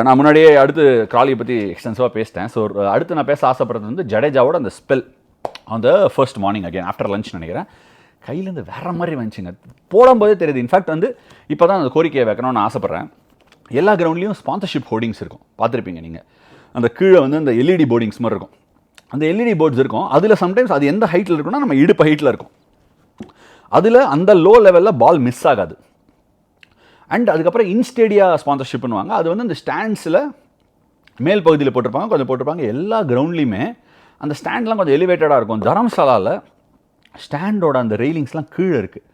நான் முன்னாடியே அடுத்து கிராலியை பற்றி எக்ஸ்டென்சிவாக பேசிட்டேன். ஸோ அடுத்து நான் பேச ஆசைப்படுறது வந்து ஜடேஜாவோட அந்த ஸ்பெல் அந்த first morning again after lunch நினைக்கிறேன். கையிலேருந்து வேற மாதிரி வந்துச்சுங்க, போடும்போதே தெரியுது. இன்ஃபேக்ட் வந்து இப்போ தான் அந்த கோரிக்கையை வைக்கணும்னு ஆசைப்பட்றேன். எல்லா கிரவுண்ட்லேயும் ஸ்பான்சர்ஷிப் ஹோர்டிங்ஸ் இருக்கும், பார்த்துருப்பீங்க நீங்கள். அந்த கீழே வந்து அந்த எல்இடி போர்டிங்ஸ் மாதிரி இருக்கும், அந்த எல்இடி போர்ட்ஸ் இருக்கும். அதில் சம்டைம்ஸ் அது எந்த ஹைட்டில் இருக்குன்னா நம்ம இடுப்பு ஹைட்டில் இருக்கும். அதில் அந்த லோ லெவலில் பால் மிஸ் ஆகாது. அண்ட் அதுக்கப்புறம் இன்ஸ்டேடியா ஸ்பான்சர்ஷிப் பண்ணுவாங்க. அது வந்து அந்த ஸ்டாண்ட்ஸில் மேல் பகுதியில் போட்டிருப்பாங்க, கொஞ்சம் போட்டிருப்பாங்க. எல்லா கிரவுண்ட்லேயுமே அந்த ஸ்டாண்ட்லாம் கொஞ்சம் எலிவேட்டடாக இருக்கும். தரம்சாலாவில் ஸ்டாண்டோட அந்த ரெயிலிங்ஸ்லாம் கீழே இருக்குது.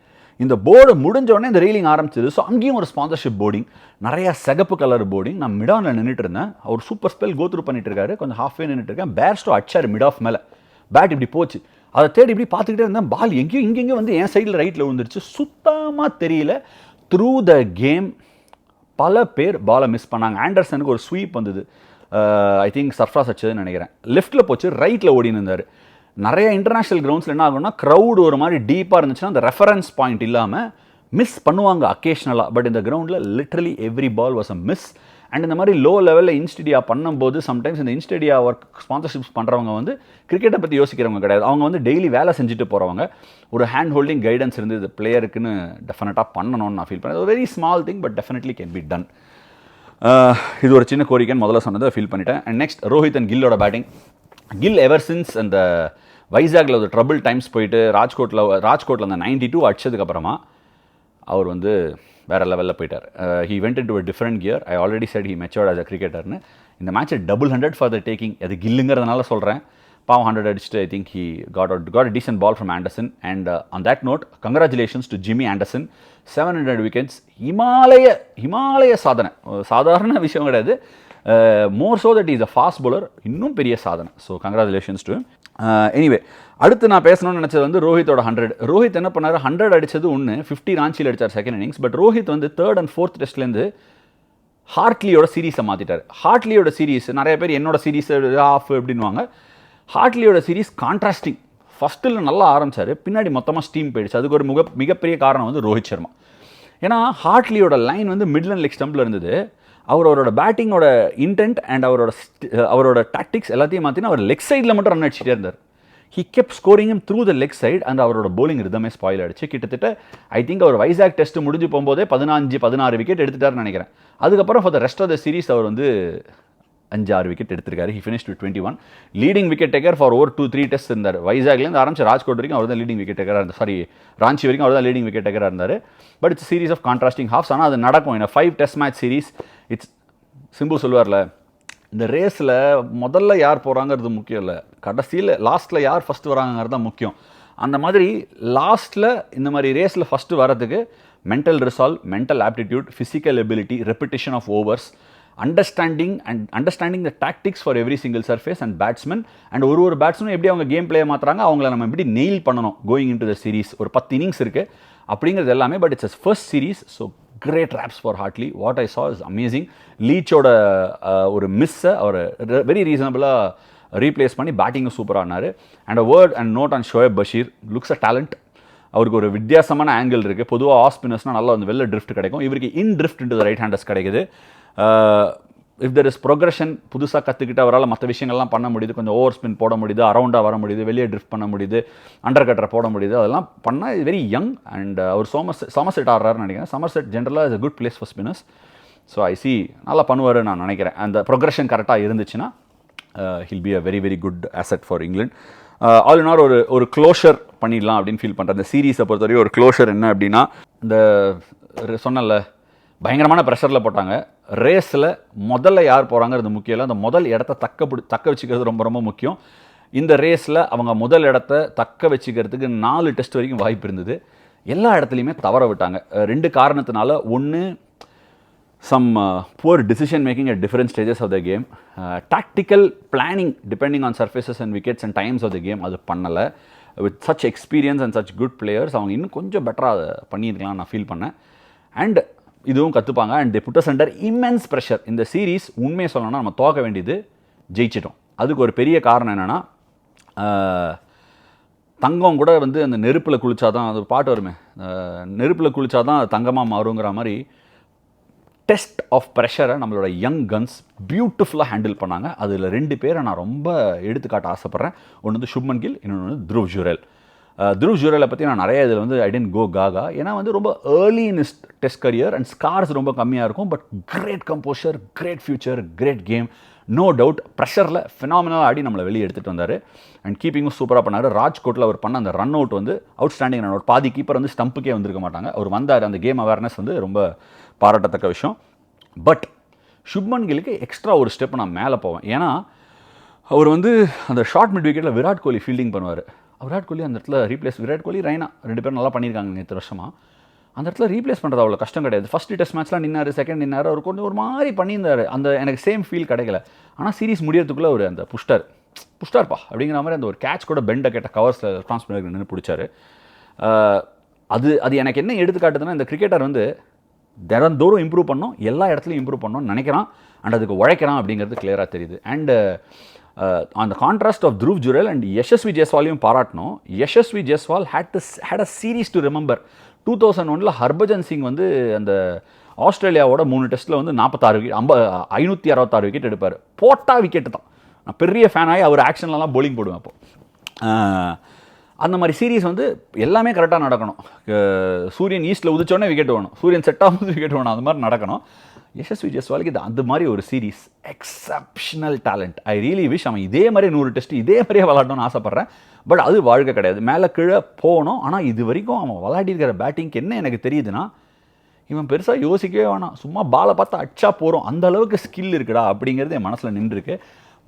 இந்த போர்டு முடிஞ்சோடனே இந்த ரெயிலிங் ஆரம்பிச்சது. ஸோ அங்கேயும் ஒரு ஸ்பான்சர்ஷிப் போர்டிங், நிறையா சிகப்பு கலர் போர்டிங். நான் மிடானில் நின்றுட்டு இருந்தேன். அவர் சூப்பர் ஸ்பெல் கோத்ரூ பண்ணிட்டு இருக்காரு. கொஞ்சம் ஹாஃப்வே நின்றுட்டு இருக்கேன். பேர்ஸ்டோ அடிச்சார் மிட் ஆஃப் மேலே. பேட் இப்படி போச்சு. அதை தேடி இப்படி பார்த்துக்கிட்டே இருந்தேன். பால் எங்கேயும் இங்கெங்கேயும் வந்து என் சைடில் ரைட்டில் விழுந்துருச்சு. சுத்தமாக தெரியல. த்ரூ த கேம் பல பேர் பாலை மிஸ் பண்ணாங்க. ஆண்டர்சனுக்கு ஒரு ஸ்வீப் வந்தது, ஐ திங்க் சர்ஃப்ராஸ் அடிச்சதுன்னு நினைக்கிறேன். லெஃப்ட்டில் போச்சு, ரைட்டில் ஓடின்னு இருந்தார். நிறைய இன்டர்நேஷ்னல் கிரவுண்ட்ஸில் என்ன ஆகும்னா க்ரௌடு ஒரு மாதிரி டீப்பாக இருந்துச்சுன்னா அந்த ரெஃபரன்ஸ் பாயிண்ட் இல்லாமல் மிஸ் பண்ணுவாங்க அக்கேஷ்னலாக. பட் இந்த கிரவுண்டில் literally every ball was a miss. And இந்த மாதிரி லோ லெவலில் இன்ஸ்டேடியா பண்ணும்போது சம்டைம்ஸ் இந்த இன்ஸ்டேடியா ஒர்க் ஸ்பான்சர்ஷிப்ஸ் பண்ணுறவங்க வந்து கிரிக்கெட்டை பற்றி யோசிக்கிறவங்க கிடையாது. அவங்க வந்து டெய்லி வேலை செஞ்சுட்டு போகிறவங்க. ஒரு ஹேண்ட் ஹோல்டிங் கைடன்ஸ் இருந்து இது பிளேயருக்குன்னு டெஃபினட்டாக பண்ணணும்னு நான் ஃபீல் பண்ணேன். Very small thing but definitely can be done. இது ஒரு சின்ன கோரிக்கைன்னு முதல்ல சொன்னதை ஃபீல் பண்ணிட்டேன். அண்ட் நெக்ஸ்ட் ரோஹித் அண்ட் கில்லோட பேட்டிங். கில் எவர் சின்ஸ் அந்த வைசாகில் ஒரு ட்ரபிள் டைம்ஸ் போயிட்டு ராஜ்கோட்டில் அந்த 92 அடிச்சதுக்கப்புறமா அவர் வந்து வேறு லெவலில் போயிட்டார். He went into a different gear. I already said he matured as a கிரிக்கெட்டர்னு. இந்த மேட்சை 100 ஃபார் த டேக்கிங். அது கில்லுங்கிறதுனால சொல்கிறேன். பாவம் 100 அடிச்சுட்டு I think he got a decent ball from Anderson. And on that note congratulations to Jimmy Anderson. 700 wickets. Himalaya சாதனை, சாதாரண விஷயம் கிடையாது. More so that is a fast bowler, இன்னும் பெரிய சாதனை. So congratulations to anyway. அடுத்து நான் பேசணும்னு நினச்சது வந்து ரோஹித்தோட 100. ரோஹித் என்ன பண்ணார், 100 அடித்தது ஒன்று, 50 ராஞ்சியில் அடித்தார் செகண்ட் இன்னிங்ஸ். பட் ரோஹித் வந்து 3rd and 4th டெஸ்ட்லேருந்து ஹார்ட்லியோட சீரீஸை மாற்றிட்டார். ஹார்ட்லியோட சீரீஸ் நிறைய பேர் என்னோட சீரீஸ் ஆஃப் அப்படின்வாங்க. ஹார்ட்லியோட சீரீஸ் கான்ட்ராஸ்டிங். ஃபஸ்ட்டில் நல்லா ஆரம்பித்தார், பின்னாடி மொத்தமாக ஸ்டீம் போயிடுச்சு. அதுக்கு ஒரு மிகப்பெரிய காரணம் வந்து ரோஹித் சர்மா. ஏன்னா ஹார்ட்லியோட லைன் வந்து மிடில் அண்ட் லெக் ஸ்டம்பில் இருந்தது. அவரோட பேட்டிங்கோட இன்டென்ட் அண்ட் அவரோட டாக்டிக்ஸ் எல்லாத்தையும் மாற்றினா அவர் லெக் சைடில் மட்டும் ரன் அடிச்சுட்டே இருந்தார். He kept scoring through the leg side. And அவரோட போலிங் ரிதமே ஸ்பாயில் ஆகிடுச்சு. கிட்டத்தட்ட ஐ திங்க் அவர் வைசாக் டெஸ்ட் முடிஞ்சு போகும்போதே 15-16 விக்கெட் எடுத்துட்டாருன்னு நினைக்கிறேன். அதுக்கப்புறம் for the rest of the series அவர் வந்து 5-6 விக்கெட் எடுத்திருக்காரு. He finished with 21. Leading wicket taker for over 2-3 test இருந்தார். வைசாக்லேருந்து ஆரம்பிச்சு ராஜ்கோட் வரைக்கும் அவர் தான் லீடிங் விக்கெட் டேக்கராக இருந்தார். ராஞ்சி வரைக்கும் அவர் தான் லீடிங் விக்கெட் டேக்கராக இருந்தார். But it's series of contrasting halves. ஆனால் அது நடக்கும். இந்த 5 test match series. It's Simbu சொல்லுவார்ல, இந்த ரேஸில் முதல்ல யார் போகிறாங்கிறது முக்கியம் இல்லை, கடைசியில் லாஸ்ட்டில் யார் ஃபஸ்ட்டு வராங்கிறது தான் முக்கியம். அந்த மாதிரி லாஸ்ட்டில் இந்த மாதிரி ரேஸில் ஃபஸ்ட்டு வரதுக்கு mental resolve, mental aptitude, physical ability, repetition of overs, understanding the tactics for every single surface and batsman. And ஒரு பேட்ஸ்மேன் எப்படி அவங்க கேம் பிளே மாற்றுறாங்க, அவங்கள நம்ம எப்படி நெயில் பண்ணணும் going in to the series. ஒரு 10 இன்னிங்ஸ் இருக்குது அப்படிங்கிறது எல்லாமே. But it's first series. So great raps for Hartley. What I saw is amazing. லீச்சோட ஒரு மிஸ்ஸை அவர் வெரி ரீசனபிளாக ரீப்ளேஸ் பண்ணி பேட்டிங்கும் சூப்பராக ஆனார். And a word and note on Shoaib Bashir. Looks a talent. அவருக்கு ஒரு வித்தியாசமான ஆங்கிள் இருக்குது. பொதுவாக ஆஃப் ஸ்பின்னர்ஸ்னால் நல்லா வந்து வெளில ட்ரிஃப்ட் கிடைக்கும். இவருக்கு in drift into the right handers கிடைக்குது. இஃப் தெர் இஸ் ப்ரொக்ரெஷன், புதுசாக கற்றுக்கிட்டு அவரால் மற்ற விஷயங்கள்லாம் பண்ண முடியுது. கொஞ்சம் ஓவர் ஸ்பின் போட முடியுது, அரவுண்டாக வர முடியுது, வெளியே ட்ரிஃப்ட் பண்ண முடியுது, அண்டர் கட்டரை போட முடியுது. அதெல்லாம் பண்ணால் வெரி யங். அண்ட் அவர் சமர்செட் ஆடுறாருன்னு நினைக்கிறேன். சமர்செட் ஜென்ரலாக is a good place for spinners. So I see நல்லா பண்ணுவார் நான் நினைக்கிறேன். அந்த ப்ரொக்ரெஷன் கரெக்டாக இருந்துச்சுன்னா he'll be a very very good asset for England. All in all ஒரு க்ளோஷர் பண்ணிடலாம் அப்படின்னு ஃபீல் பண்ணுறேன். இந்த சீரீஸை பொறுத்தவரைக்கும் ஒரு க்ளோஷர் என்ன அப்படின்னா, இந்த சொன்னல பயங்கரமான ப்ரெஷரில் போட்டாங்க. ரேஸில் முதல்ல யார் போகிறாங்கிறது முக்கியம் இல்லை, அந்த முதல் இடத்த தக்க வச்சுக்கிறது ரொம்ப ரொம்ப முக்கியம். இந்த ரேஸில் அவங்க முதல் இடத்த தக்க வச்சுக்கிறதுக்கு 4 டெஸ்ட் வரைக்கும் வாய்ப்பு இருந்தது. எல்லா இடத்துலையுமே தவற விட்டாங்க. 2 காரணத்தினால. ஒன்று, some poor decision making at different stages of the game, tactical planning depending on surfaces and wickets and times of the game அது பண்ணலை. With such experience and such good players அவங்க இன்னும் கொஞ்சம் பெட்டராக பண்ணியிருக்கலாம் நான் ஃபீல் பண்ணேன். அண்ட் இதுவும் கற்றுப்பாங்க. And they put us under immense pressure. இந்த சீரீஸ் உண்மையை சொல்லணும்னா நம்ம தோக்க வேண்டியது ஜெயிச்சிட்டோம். அதுக்கு ஒரு பெரிய காரணம் என்னென்னா, தங்கம் கூட வந்து அந்த நெருப்பில் குளிச்சா தான், அது பாட்டு வருமே, நெருப்பில் குளிச்சா தான் அது தங்கமாக மாறுங்கிற மாதிரி டெஸ்ட் ஆஃப் ப்ரெஷரை நம்மளோட யங் கன்ஸ் பியூட்டிஃபுல்லாக ஹேண்டில் பண்ணாங்க. அதில் 2 பேரை நான் ரொம்ப எடுத்துக்காட்ட ஆசைப்பட்றேன். ஒன்று வந்து சுப்மன் கில், இன்னொன்று வந்து த்ருவ் ஜுரேல். த்ருவ் ஜுரேலை பற்றி நான் நிறைய இதில் வந்து ஐ டென்ட் கோ காகா, ஏன்னா வந்து ரொம்ப early in his test career and scores ரொம்ப கம்மியாக இருக்கும். But great composure, great future, great game, no doubt. ப்ரெஷரில் ஃபினாமினலாக ஆடி நம்மளை வெளியே எடுத்துகிட்டு வந்தார். அண்ட் கீப்பிங்கும் சூப்பராக பண்ணார். ராஜ்கோட்டில் அவர் பண்ண அந்த ரன் அவுட் வந்து அவுட்ஸ்டாண்டிங் ரன் அவுட். பாதி கீப்பர் வந்து ஸ்டம்புக்கே வந்திருக்க மாட்டாங்க. அவர் வந்தார். அந்த கேம் அவேர்னஸ் வந்து ரொம்ப பாராட்டத்தக்க விஷயம். பட் சுப்மன் கில்லுக்கு எக்ஸ்ட்ரா ஒரு ஸ்டெப் நான் மேலே போவேன். ஏன்னா அவர் வந்து அந்த short mid விக்கெட்டில் Virat Kohli fielding பண்ணுவார். விராட் கோலி அந்த இடத்துல ரீப்ளேஸ், விராட் கோலி ரெய்னா 2 பேரும் நல்லா பண்ணியிருக்காங்க நேற்று வருஷமாக. அந்த இடத்துல ரீப்ளேஸ் பண்ணுறது அவ்வளோ கஷ்டம் கிடையாது. ஃபஸ்ட்டு டெஸ்ட் மேட்ச்லாம் நின்னார், செகண்ட் நின்னார், அவர் கொஞ்சம் ஒரு மாதிரி பண்ணியிருந்தார். அந்த எனக்கு சேம் ஃபீல் கிடைக்கல. ஆனால் சீரிஸ் முடியறதுக்குள்ளே அவர் அந்த புஷ்டார்ப்பா அப்படிங்கிற மாதிரி அந்த ஒரு கேட்ச் கூட பெண்டை கேட்ட கவர்ஸில் ட்ரான்ஸ்பர் நின்று பிடிச்சாரு. அது எனக்கு என்ன எடுத்துக்காட்டுதுன்னா, இந்த கிரிக்கெட்டர் வந்து தினந்தோறும் இம்ப்ரூவ் பண்ணோம், எல்லா இடத்துலையும் இம்ப்ரூவ் பண்ணணும்னு நினைக்கிறான் அண்ட் அதுக்கு உழைக்கிறான் அப்படிங்கிறது கிளியராக தெரியுது. அண்ட் அந்த contrast of Dhruv Jurel and Yashasvi ஜெய்ஸ்வாலையும் பாராட்டணும். Yashasvi Jaiswal had a series to remember. 2001 Harbhajan Singh வந்து அந்த ஆஸ்திரேலியாவோட 3 டெஸ்ட்டில் வந்து 46 விக்கெட், 566 விக்கெட் எடுப்பார். போட்டால் விக்கெட்டு தான். நான் பெரிய ஃபேன் ஆகி அவர் ஆக்ஷன்லலாம் போலிங் போடுவேன். அப்போது அந்த மாதிரி சீரீஸ் வந்து எல்லாமே கரெக்டாக நடக்கணும். சூரியன் ஈஸ்ட்டில் உதிச்சோடனே விக்கெட் வேணும், சூரியன் செட் ஆகும்போது விக்கெட் வேணும், அது மாதிரி நடக்கணும். யஷஸ்வி ஜெய்ஸ்வாலுக்கு இது அந்த மாதிரி ஒரு series. Exceptional talent. I really wish அவன் இதே மாதிரி 100 டெஸ்ட் இதே மாதிரியே விளாடணும்னு ஆசைப்பட்றேன். பட் அது வாழ்க்கை கிடையாது, மேலே கீழே போகணும். ஆனால் இது வரைக்கும் அவன் விளையாடிருக்கிற பேட்டிங்க்கு என்ன எனக்கு தெரியுதுன்னா, இவன் பெருசாக யோசிக்கவே வேணாம், சும்மா பாலை பார்த்தா அடிச்சா போகிறோம், அந்த அளவுக்கு ஸ்கில் இருக்குடா அப்படிங்கிறது என் மனசில் நின்றுருக்கு.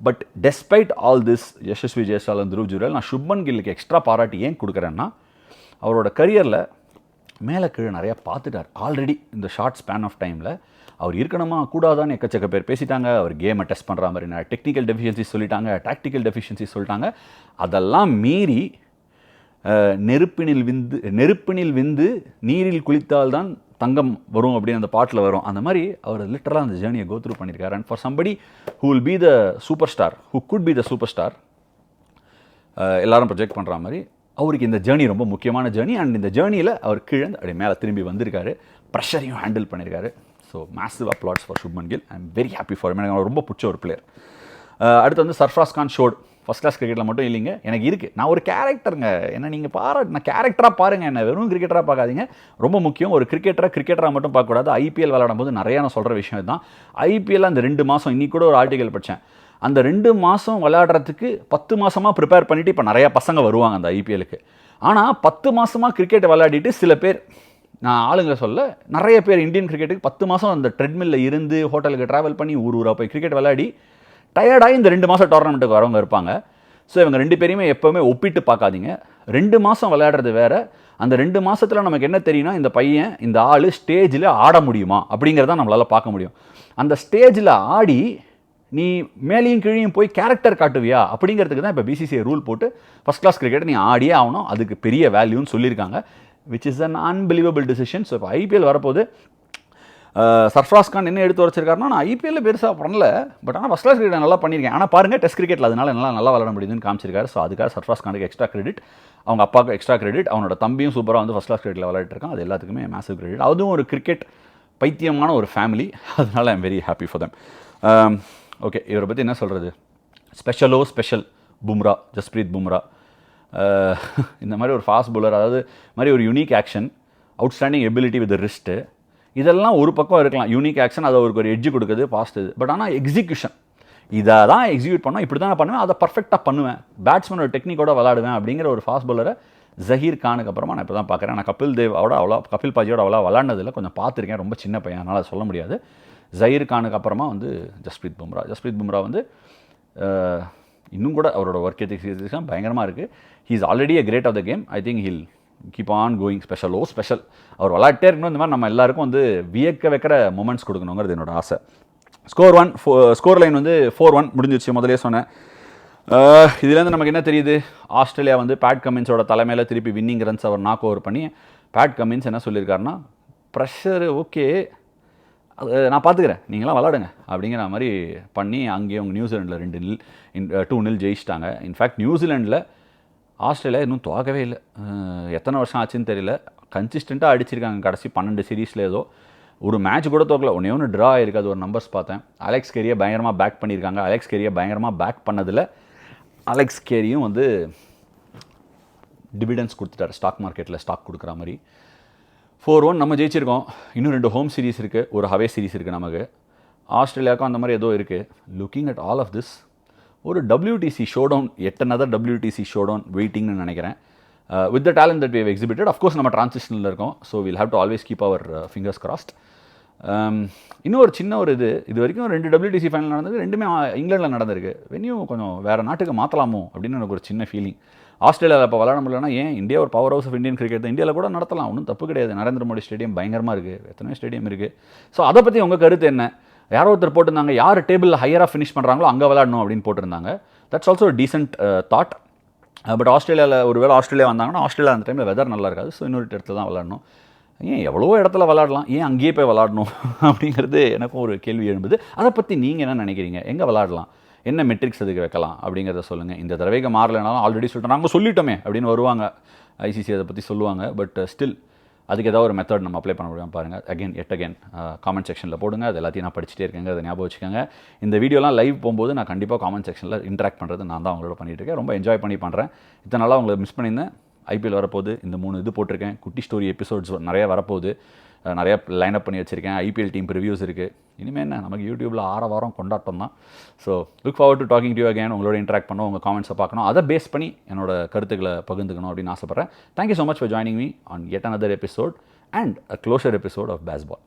But despite all this Yashasvi Jaiswal and Dhruv Jurel, நான் சுப்மன் கில்லுக்கு எக்ஸ்ட்ரா பாராட்டி ஏன் கொடுக்குறேன்னா, அவரோட கரியரில் மேலே கீழே நிறையா பார்த்துட்டார் ஆல்ரெடி. இந்த ஷார்ட் ஸ்பேன் ஆஃப் டைமில் அவர் இருக்கணுமா கூடாதான்னு எக்கச்சக்க பேர் பேசிட்டாங்க. அவர் கேமை டெஸ்ட் பண்ணுற மாதிரி நான் டெக்னிக்கல் டெஃபிஷியன்சி சொல்லிட்டாங்க, டாக்டிக்கல் டெஃபிஷியன்சி சொல்லிட்டாங்க. அதெல்லாம் மீறி நெருப்பினில் விந்து நீரில் குளித்தால்தான் தங்கம் வரும் அப்படின்னு அந்த பாட்டில் வரும். அந்த மாதிரி அவர் லிட்டரலாக அந்த ஜேர்னியை கோ த்ரூ பண்ணியிருக்காரு. And for somebody who will be the super star, who could be the super star, எல்லாரும் ப்ரொஜெக்ட் பண்ணுற மாதிரி அவருக்கு இந்த ஜேர்னி ரொம்ப முக்கியமான ஜேர்னி. அண்ட் இந்த ஜேர்னியில் அவர் கீழே அப்படியே மேலே திரும்பி வந்திருக்காரு, ப்ரெஷரையும் ஹேண்டில் பண்ணியிருக்காரு. So massive applause for Shubman Gill. I am very happy for எனக்கு ரொம்ப பிடிச்ச ஒரு பிளேயர். அடுத்து வந்து Sarfaraz Khan showed. First class கிரிக்கெட்டில் மட்டும் இல்லைங்க, எனக்கு இருக்குது. நான் ஒரு கேரக்டருங்க, என்ன நீங்கள் நான் கேரக்டராக பாருங்கள், என்ன வெறும் கிரிக்கெட்டராக பார்க்காதீங்க. ரொம்ப முக்கியம், ஒரு கிரிக்கெட்டராக மட்டும் பார்க்கக்கூடாது. ஐபிஎல் விளையாடும் போது நிறையா நான் சொல்கிற விஷயம் இதுதான். ஐபிஎல் அந்த 2 மாதம், இன்றைக்கி கூட ஒரு ஆர்டிகல் படித்தேன், அந்த 2 மாதம் விளையாடுறதுக்கு 10 மாதமாக ப்ரிப்பேர் பண்ணிவிட்டு இப்போ நிறையா பசங்க வருவாங்க அந்த ஐபிஎலுக்கு. ஆனால் 10 மாதமாக கிரிக்கெட்டை விளையாடிட்டு சில பேர், நான் ஆளுங்களை சொல்ல, நிறைய பேர் இந்தியன் கிரிக்கெட்டுக்கு 10 மாதம் அந்த ட்ரெட்மில்ல இருந்து ஹோட்டலுக்கு ட்ராவல் பண்ணி ஊராக போய் கிரிக்கெட் விளையாடி டயர்டாகி இந்த 2 மாதம் டோர்னமெண்ட்டுக்கு வரவங்க இருப்பாங்க. ஸோ இவங்க 2 பேரையுமே எப்போவுமே ஒப்பிட்டு பார்க்காதீங்க. 2 மாதம் விளையாடுறது வேறு, அந்த 2 மாதத்தில் நமக்கு என்ன தெரியும்னா, இந்த பையன் இந்த ஆள் ஸ்டேஜில் ஆட முடியுமா அப்படிங்கிறத நம்மளால் பார்க்க முடியும். அந்த ஸ்டேஜில் ஆடி நீ மேலேயும் கீழேயும் போய் கேரக்டர் காட்டுவியா அப்படிங்கிறதுக்கு தான் இப்போ பிசிசிஐ ரூல் போட்டு ஃபஸ்ட் கிளாஸ் கிரிக்கெட்டை நீ ஆடியே ஆகணும், அதுக்கு பெரிய வேல்யூன்னு சொல்லியிருக்காங்க. Which is an unbelievable decision. So இப்போ ஐபிஎல் வரப்போது சர்ஃப்ராஸ் கான் என்ன எடுத்து வச்சிருக்காருன்னா, நான் ஐபிஎல்லில் பெருசாக பண்ணல, பட் ஆனால் ஃபஸ்ட் கிளாஸ் கிரிக்கெட் நல்லா பண்ணியிருக்கேன். ஆனால் பாருங்கள் டெஸ்ட் கிரிக்கெட்டில் அதனால நல்லா விளாட முடியுதுன்னு காமிச்சிருக்காரு. ஸோ அதுக்காக சர்ஃப்ராஸ் கானுக்கு எக்ஸ்ட்ரா கிரெடிட், அவங்க அப்பாவுக்கு எக்ஸ்ட்ரா கிரெடிட், அவனோட தம்பியும் சூப்பராக வந்து ஃபஸ்ட் கிளாஸ் கிரிக்கெட்டில் விளையாட்டு இருக்கான். அது எல்லாத்துக்குமே மேசிவ் கிரெடிட். அதுவும் ஒரு கிரிக்கெட் பைத்தியமான ஒரு ஃபேமிலி, அதனால் ஐ am very happy for them. Okay, இவரை பற்றி என்ன சொல்கிறது, ஸ்பெஷல் பும்ரா, ஜஸ்பிரீத் பும்ரா. இந்த மாதிரி ஒரு ஃபாஸ்ட் பவுலர், அதாவது மாதிரி ஒரு unique action, outstanding ability with wrist, இதெல்லாம் ஒரு பக்கம் இருக்கலாம். யூனிக் ஆக்ஷன் அது அவருக்கு ஒரு எட்ஜு கொடுக்குது, பாஸ்ட் இது. பட் ஆனால் எக்ஸிக்யூஷன், இதை தான் எக்ஸிக்யூட் பண்ணோம், இப்படி தான் நான் பண்ணுவேன், அதை பர்ஃபெக்டாக பண்ணுவேன், பேட்ஸ்மேனோட டெக்னிக்கோட விளாடுவேன் அப்படிங்கிற ஒரு ஃபாஸ்ட் பவுலரை ஜஹீர் கானுக்கு அப்புறமா நான் இப்போ தான் பார்க்குறேன். நான் கபில் பாஜியோட அவ்வளோ விளாண்டதில் கொஞ்சம் பார்த்துருக்கேன், ரொம்ப சின்ன பையன், அதனால் சொல்ல முடியாது. ஜஹீர் கானுக்கு அப்புறமா வந்து ஜஸ்பிரீத் பும்ரா வந்து இன்னும் கூட அவரோட ஒர்க் எத்திக்ஸ் பயங்கரமாக இருக்குது. He is already a great of the game. I think he'll keep on going. Special அவர் விளையாட்டே இருக்கணும். இந்த மாதிரி நம்ம எல்லாருக்கும் வந்து வியக்க வைக்கிற மொமெண்ட்ஸ் கொடுக்கணுங்கிறது என்னோட ஆசை. ஸ்கோர் லைன் வந்து 4-1 முடிஞ்சிருச்சு. முதலே சொன்னேன், இதுலேருந்து நமக்கு என்ன தெரியுது, ஆஸ்திரேலியா வந்து பேட் கமின்ஸோட தலைமையில் திருப்பி வின்னிங் ரன்ஸ் அவர் நாக் ஓவர் பண்ணி பேட் கமின்ஸ் என்ன சொல்லியிருக்காருன்னா, ப்ரெஷரு ஓகே, அது நான் பார்த்துக்கிறேன், நீங்களாம் விளாடுங்க அப்படிங்கிற மாதிரி பண்ணி அங்கேயே அவங்க நியூசிலாண்டில் 2-0 ஜெயிச்சிட்டாங்க. இன்ஃபேக்ட் நியூசிலாண்டில் ஆஸ்திரேலியா இன்னும் தோக்கவே இல்லை. எத்தனை வருஷம் ஆச்சுன்னு தெரியல, கன்சிஸ்டண்ட்டாக அடிச்சிருக்காங்க. கடைசி 12 சீரீஸில் ஏதோ ஒரு மேட்ச் கூட தோக்கல, ஒன்று ட்ரா ஆயிருக்கு. அது ஒரு நம்பர்ஸ் பார்த்தேன். அலெக்ஸ் கேரியை பயங்கரமாக பேக் பண்ணியிருக்காங்க. அலெக்ஸ் கேரியை பயங்கரமாக பேக் பண்ணதில் அலெக்ஸ் கேரியும் வந்து டிவிடன்ஸ் கொடுத்துட்டார், ஸ்டாக் மார்க்கெட்டில் ஸ்டாக் கொடுக்குற மாதிரி. 4-1 நம்ம ஜெயிச்சிருக்கோம். இன்னும் 2 ஹோம் சீரிஸ் இருக்குது, ஒரு ஹவே சீரிஸ் இருக்குது நமக்கு. ஆஸ்திரேலியாவுக்கும் அந்த மாதிரி ஏதோ இருக்குது. Looking at all of this, ஒரு WTC showdown, another WTC showdown waiting நினைக்கிறேன். With the talent that we have exhibited. Of course நம்ம ட்ரான்சிஷனில் இருக்கோம், so will have to always keep our fingers crossed. இன்னும் ஒரு சின்ன ஒரு இது வரைக்கும் 2 WTC ஃபைனல் நடந்தது, 2மே இங்கிலாண்டில் நடந்திருக்கு. வென்யூ கொஞ்சம் வேறு நாட்டுக்கு மாற்றலாமோ அப்படின்னு எனக்கு ஒரு சின்ன ஃபீலிங். ஆஸ்திரேலியாவில் இப்போ விளாட முடியலன்னா ஏன் இந்தியா ஒரு powerhouse of Indian cricket, இந்தியாவில் கூட நடத்தலாம், ஒன்றும் தப்பு கிடையாது. நரேந்திர மோடி ஸ்டேடியம் பயங்கரமாக இருக்குது, எத்தனையோ ஸ்டேடியம் இருக்குது. ஸோ அதை பற்றி உங்கள் கருத்து என்ன? யாரோ ஒருத்தர் போட்டிருந்தாங்க, யார் டேபிளில் ஹையராக ஃபினிஷ் பண்ணுறாங்களோ அங்கே விளாடணும் அப்படின்னு போட்டிருந்தாங்க. That's also decent thought. But ஆஸ்திரேலியாவில் ஒருவேளை ஆஸ்திரேலியா வந்தாங்கன்னா ஆஸ்திரேலியா அந்த டைமில் வெதர் நல்லா இருக்காது, ஸோ இன்னொரு இடத்துல தான் விளாடணும். ஏன் எவ்வளோ இடத்துல விளாடலாம், ஏன் அங்கேயே போய் விளாடணும் அப்படிங்கிறது எனக்கும் ஒரு கேள்வி எழும்புது. அதை பற்றி நீங்கள் என்ன நினைக்கிறீங்க? எங்கே விளாடலாம், என்ன மெட்ரிக்ஸ் அதுக்கு வைக்கலாம் அப்படிங்கிறத சொல்லுங்கள். இந்த தடவைக்கு மாறலைனாலும் ஆல்ரெடி சொல்லிட்டோம், நாங்கள் சொல்லிட்டோமே அப்படின்னு வருவாங்க, ஐசிசி அதை பற்றி சொல்லுவாங்க. பட் ஸ்டில் அதுக்கு ஏதாவது ஒரு மெத்தட் நம்ம அப்ளை பண்ண முடியும் பாருங்கள். அகைன் காமெண்ட் செக்ஷனில் போடுங்க. அது எல்லாத்தையும் நான் படிச்சுட்டே இருக்கேங்க, அதை ஞாபகம் வச்சுக்கோங்க. இந்த வீடியோலாம் லைவ் போகும்போது நான் கண்டிப்பாக காமெண்ட் செக்ஷனில் இன்ட்ராக்ட் பண்ணுறது நான் தான் அவங்களோட பண்ணிட்டு இருக்கேன். ரொம்ப என்ஜாய் பண்ணி பண்ணுறேன். இத்தனை நாளாக உங்களை மிஸ் பண்ணியிருந்தேன். ஐபிஎல் வரப்போகுது, இந்த 3 இது போட்டிருக்கேன். குட்டி ஸ்டோரி எபிசோட்ஸ் நிறைய வரப்போகுது, நிறைய லைனப் பண்ணி வச்சுருக்கேன். ஐபிஎல் டீம் ரிவ்யூஸ் இருக்குது. இனிமேல் என்ன, நமக்கு யூடியூப்பில் 6 வாரம் கொண்டாட்டம் தான். So look forward to talking to you again. உங்களோட இன்ட்ராக்ட் பண்ணணும், உங்கள் காமெண்ட்ஸை பார்க்கணும், அதை பேஸ் பண்ணி என்னோட கருத்துக்களை பகிர்ந்துக்கணும் அப்படின்னு ஆசைப்பட்றேன். Thank you so much for joining me on yet another episode and a closure episode of Bazball.